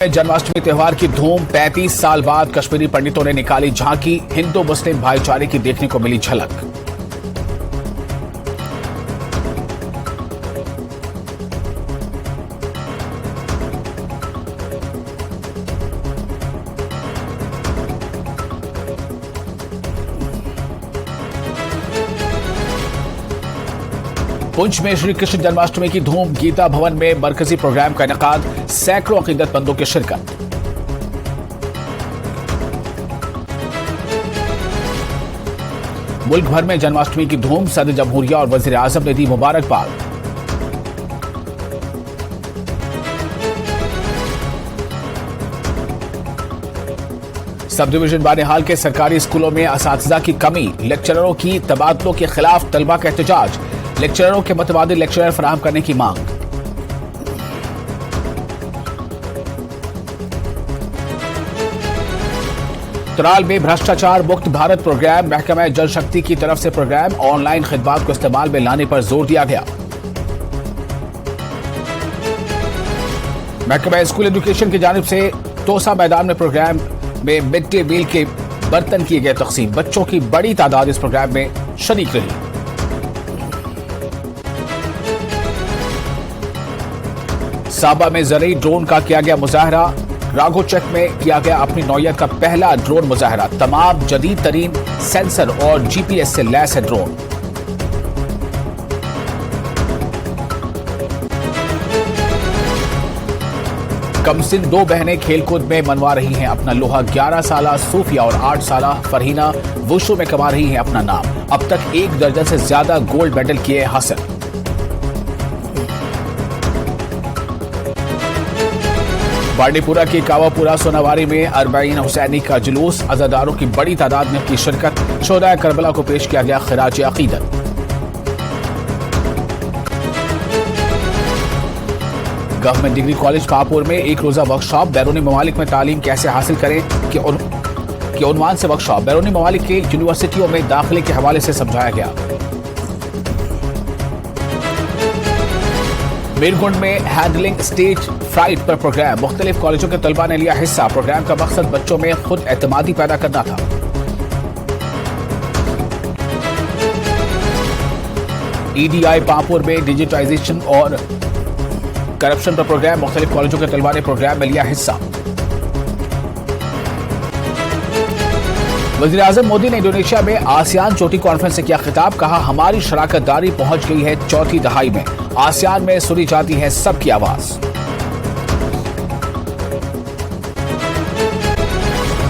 जन्माष्टमी त्योहार की धूम। 35 साल बाद कश्मीरी पंडितों ने निकाली झांकी। हिंदू मुस्लिम भाईचारे की देखने को मिली झलक। पुंछ में श्री कृष्ण जन्माष्टमी की धूम। गीता भवन में मरकजी प्रोग्राम का इनेकाद। सैकड़ों अकीदतमंदों की शिरकत। मुल्क भर में जन्माष्टमी की धूम। सदर जमहूरिया और वजीर आजम ने दी मुबारकबाद। सब डिवीजन बानिहाल के सरकारी स्कूलों में असातिज़ा की कमी। लेक्चररों की तबादलों के खिलाफ तलबा का एहतजाज। लेक्चररों के मुतबादिल लेक्चरर फराहम करने की मांग। तराल में भ्रष्टाचार मुक्त भारत प्रोग्राम। महकमा जल शक्ति की तरफ से प्रोग्राम ऑनलाइन खिदमात को इस्तेमाल में लाने पर जोर दिया गया। महकमा स्कूल एजुकेशन की जानिब से तोसा मैदान में प्रोग्राम में मिड डे मील के बर्तन किए गए तकसीम। बच्चों की बड़ी तादाद इस प्रोग्राम में शरीक रही। साबा में ज़रूरी ड्रोन का किया गया मुजाहरा। राघोचक में किया गया अपनी नौयत का पहला ड्रोन मुजाहरा। तमाम जदीद तरीन सेंसर और जीपीएस से लैस है ड्रोन। कमसिन दो बहनें खेलकूद में मनवा रही हैं अपना लोहा। 11 साला सूफिया और 8 साला फरहीना वुशु में कमा रही हैं अपना नाम। अब तक 1 दर्जन से ज्यादा गोल्ड मेडल किए हासिल। बांडीपुरा की कावापुरा सोनावारी में अरबाइन हुसैनी का जुलूस। अज़ादारों की बड़ी तादाद में की शिरकत। शोहदाए करबला को पेश किया गया खिराज अकीदत। गवर्नमेंट डिग्री कॉलेज पापुर में एक रोजा वर्कशॉप। बैरूनी ममालिक में तालीम कैसे हासिल करें के उन्वान से वर्कशॉप बैरूनी ममालिक के यूनिवर्सिटियों में दाखिले के हवाले से समझाया गया। मीरगुंड में हैंडलिंग स्टेज फ्राइट पर प्रोग्राम। मुख्तलिफ कॉलेजों के तलबा ने लिया हिस्सा। प्रोग्राम का मकसद बच्चों में खुद एतमादी पैदा करना था। ईडीआई पापुर में डिजिटाइजेशन और करप्शन पर प्रोग्राम। मुख्तलिफ कॉलेजों के तलबा ने प्रोग्राम में लिया हिस्सा। वज़ीर आज़म मोदी ने इंडोनेशिया में आसियान चोटी कॉन्फ्रेंस से किया खिताब। कहा, हमारी शराकत दारी पहुंच गई है चौथी दहाई में। आसियान में सुनी जाती है सबकी आवाज।